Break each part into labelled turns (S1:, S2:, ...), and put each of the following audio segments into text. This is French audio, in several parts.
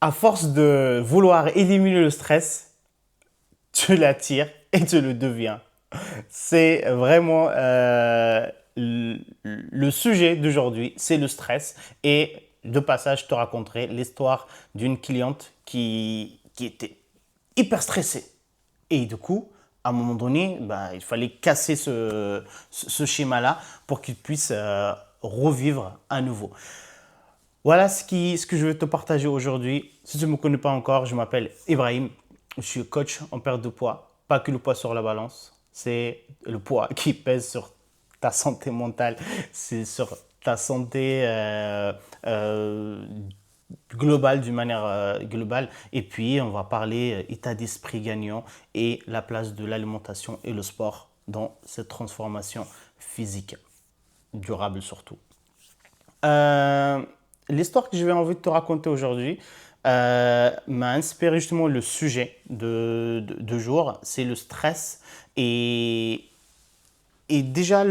S1: À force de vouloir éliminer le stress, tu l'attires et tu le deviens. C'est vraiment le sujet d'aujourd'hui, c'est le stress. Et de passage, je te raconterai l'histoire d'une cliente qui était hyper stressée. Et du coup, à un moment donné, il fallait casser ce schéma-là pour qu'il puisse revivre à nouveau. Voilà ce que je vais te partager aujourd'hui. Si tu ne me connais pas encore, je m'appelle Ibrahim. Je suis coach en perte de poids. Pas que le poids sur la balance, c'est le poids qui pèse sur ta santé mentale, c'est sur ta santé globale d'une manière globale. Et puis, on va parler état d'esprit gagnant et la place de l'alimentation et le sport dans cette transformation physique, durable surtout. Euh, L'histoire que je vais envie de te raconter aujourd'hui m'a inspiré justement le sujet de jour, c'est le stress. Et déjà,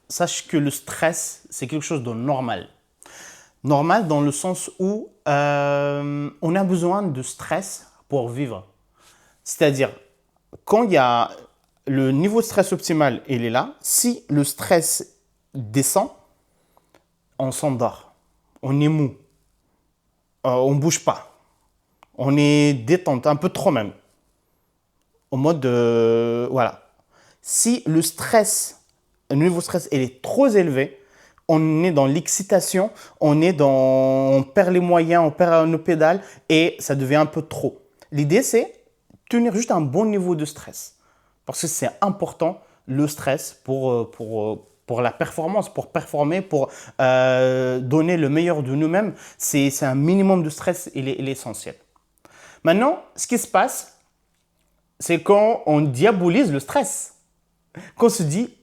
S1: sache que le stress, c'est quelque chose de normal. Normal dans le sens où on a besoin de stress pour vivre. C'est-à-dire, quand il y a le niveau de stress optimal, il est là. Si le stress descend, on s'endort, on est mou, on ne bouge pas, on est détente, un peu trop même, au mode voilà. Si le niveau de stress est trop élevé, on est dans l'excitation, on perd les moyens, on perd nos pédales et ça devient un peu trop. L'idée, c'est tenir juste un bon niveau de stress. Parce que c'est important, le stress, pour la performance, pour performer, pour donner le meilleur de nous-mêmes. C'est un minimum de stress, il est essentiel. Maintenant, ce qui se passe, c'est quand on diabolise le stress. Qu'on se dit,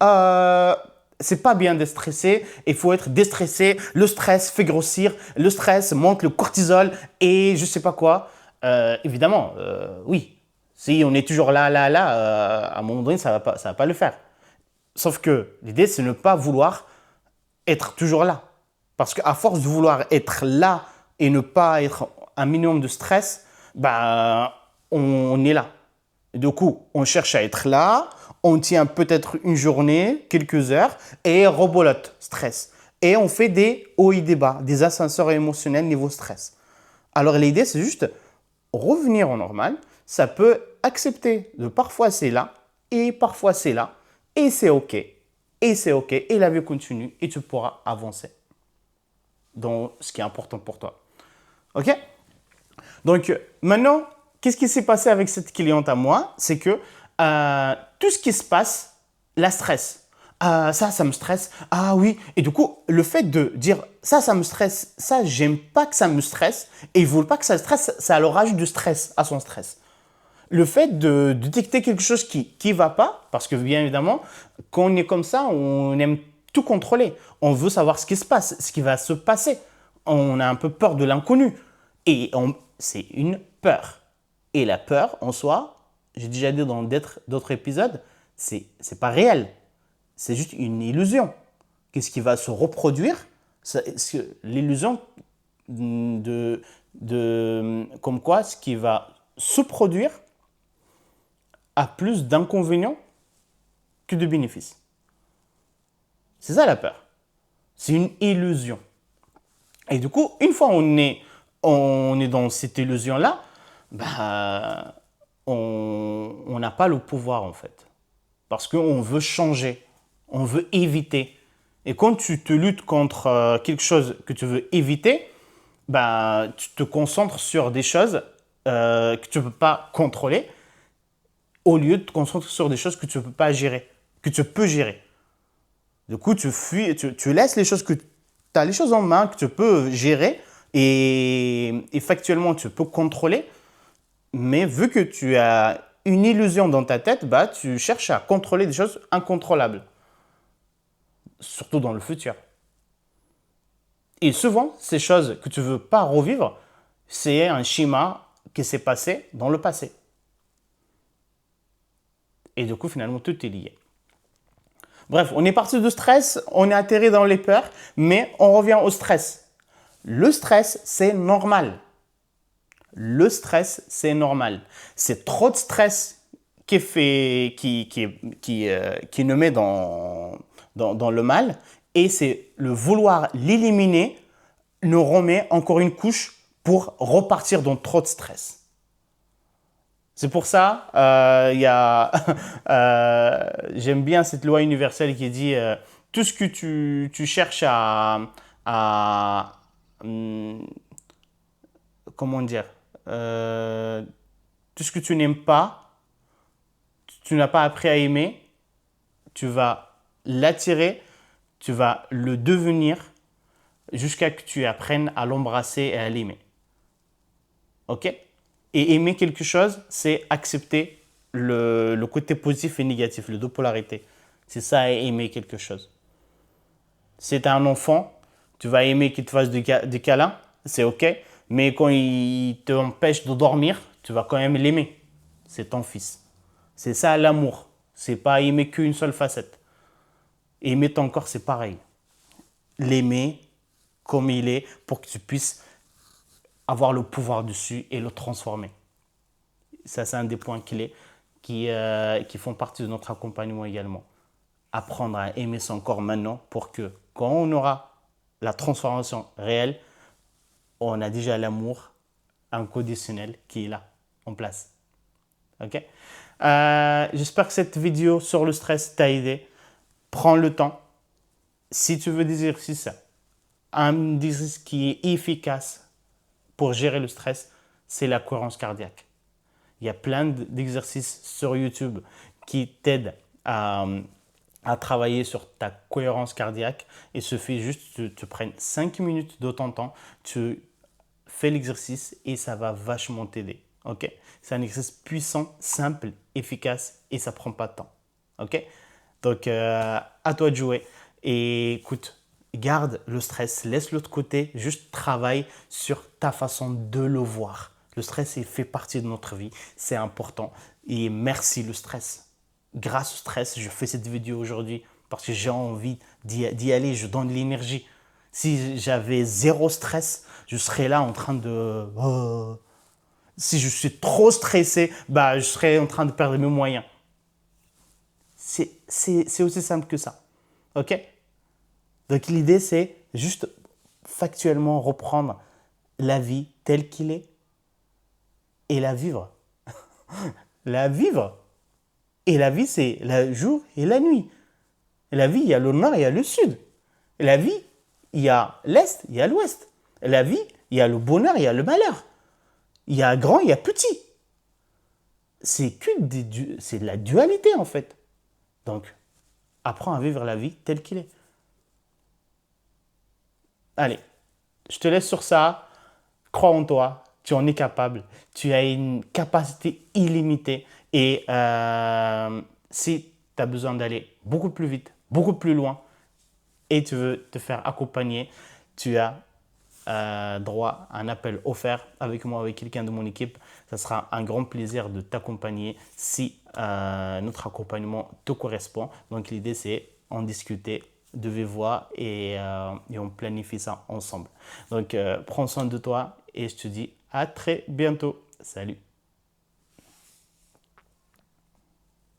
S1: c'est pas bien d'être stressé, il faut être déstressé, le stress fait grossir, le stress monte le cortisol et je sais pas quoi. Évidemment, oui, si on est toujours là, à un moment donné, ça va pas le faire. Sauf que l'idée, c'est ne pas vouloir être toujours là. Parce qu'à force de vouloir être là et ne pas être un minimum de stress, on est là. Et du coup, on cherche à être là, on tient peut-être une journée, quelques heures, et rebolote, stress. Et on fait des hauts et des bas, des ascenseurs émotionnels niveau stress. Alors l'idée, c'est juste revenir au normal. Ça peut accepter de parfois c'est là, et parfois c'est là, et c'est OK. Et c'est OK, et la vie continue, et tu pourras avancer dans ce qui est important pour toi. OK? Donc maintenant, qu'est-ce qui s'est passé avec cette cliente à moi? C'est que tout ce qui se passe la stresse. Ça me stresse. Ah oui. Et du coup, le fait de dire ça me stresse, ça, j'aime pas que ça me stresse, et ils ne veulent pas que ça stresse, ça leur rajoute du stress à son stress. Le fait de détecter quelque chose qui ne va pas, parce que bien évidemment, quand on est comme ça, on aime tout contrôler. On veut savoir ce qui se passe, ce qui va se passer. On a un peu peur de l'inconnu. Et c'est une peur. Et la peur, en soi, j'ai déjà dit dans d'autres épisodes, c'est pas réel. C'est juste une illusion. Qu'est-ce qui va se reproduire? L'illusion comme quoi ce qui va se produire a plus d'inconvénients que de bénéfices. C'est ça la peur. C'est une illusion. Et du coup, une fois on est dans cette illusion-là, on n'a pas le pouvoir en fait. Parce qu'on veut changer, on veut éviter. Et quand tu te luttes contre quelque chose que tu veux éviter, tu te concentres sur des choses que tu ne peux pas contrôler, au lieu de te concentrer sur des choses que tu ne peux pas gérer, que tu peux gérer. Du coup, tu fuis, tu laisses les choses tu as les choses en main que tu peux gérer et factuellement tu peux contrôler, mais vu que tu as une illusion dans ta tête, tu cherches à contrôler des choses incontrôlables, surtout dans le futur. Et souvent, ces choses que tu ne veux pas revivre, c'est un schéma qui s'est passé dans le passé. Et du coup, finalement, tout est lié. Bref, on est parti du stress, on est atterri dans les peurs, mais on revient au stress. Le stress, c'est normal. Le stress, c'est normal. C'est trop de stress qui nous met dans le mal. Et c'est le vouloir l'éliminer nous remet encore une couche pour repartir dans trop de stress. C'est pour ça, j'aime bien cette loi universelle qui dit tout ce que tu cherches à comment dire, tout ce que tu n'aimes pas, tu n'as pas appris à aimer, tu vas l'attirer, tu vas le devenir jusqu'à ce que tu apprennes à l'embrasser et à l'aimer. Ok? Et aimer quelque chose, c'est accepter le côté positif et négatif, les deux polarités. C'est ça, aimer quelque chose. Si tu es un enfant, tu vas aimer qu'il te fasse des câlins, c'est ok. Mais quand il t'empêche de dormir, tu vas quand même l'aimer. C'est ton fils. C'est ça l'amour. C'est pas aimer qu'une seule facette. Aimer ton corps, c'est pareil. L'aimer comme il est pour que tu puisses avoir le pouvoir dessus et le transformer. Ça, c'est un des points clés qui font partie de notre accompagnement également. Apprendre à aimer son corps maintenant pour que quand on aura la transformation réelle, on a déjà l'amour inconditionnel qui est là, en place. Ok? J'espère que cette vidéo sur le stress t'a aidé. Prends le temps. Si tu veux des exercices, un exercice qui est efficace pour gérer le stress, c'est la cohérence cardiaque. Il y a plein d'exercices sur YouTube qui t'aident à travailler sur ta cohérence cardiaque. Il suffit juste que tu prennes 5 minutes de ton temps, tu fais l'exercice et ça va vachement t'aider. Ok? C'est un exercice puissant, simple, efficace et ça ne prend pas de temps. Ok? Donc, à toi de jouer. Et écoute, garde le stress, laisse-le de côté, juste travaille sur ta façon de le voir. Le stress, il fait partie de notre vie, c'est important. Et merci le stress. Grâce au stress, je fais cette vidéo aujourd'hui parce que j'ai envie d'y aller, je donne l'énergie. Si j'avais zéro stress, je serais là en train de... si je suis trop stressé, je serais en train de perdre mes moyens. C'est aussi simple que ça. Ok? Donc l'idée, c'est juste factuellement reprendre la vie telle qu'il est et la vivre. La vivre. Et la vie, c'est le jour et la nuit. Et la vie, il y a le nord et il y a le sud. Et la vie, il y a l'est, il y a l'ouest. Et la vie, il y a le bonheur, il y a le malheur. Il y a grand, il y a petit. C'est de la dualité en fait. Donc, apprends à vivre la vie telle qu'il est. Allez, je te laisse sur ça. Crois en toi, tu en es capable. Tu as une capacité illimitée. Et si tu as besoin d'aller beaucoup plus vite, beaucoup plus loin, et tu veux te faire accompagner, tu as droit à un appel offert avec moi, avec quelqu'un de mon équipe. Ça sera un grand plaisir de t'accompagner si notre accompagnement te correspond. Donc l'idée, c'est en discuter de vive voix et on planifie ça ensemble. Donc prends soin de toi et je te dis à très bientôt. Salut!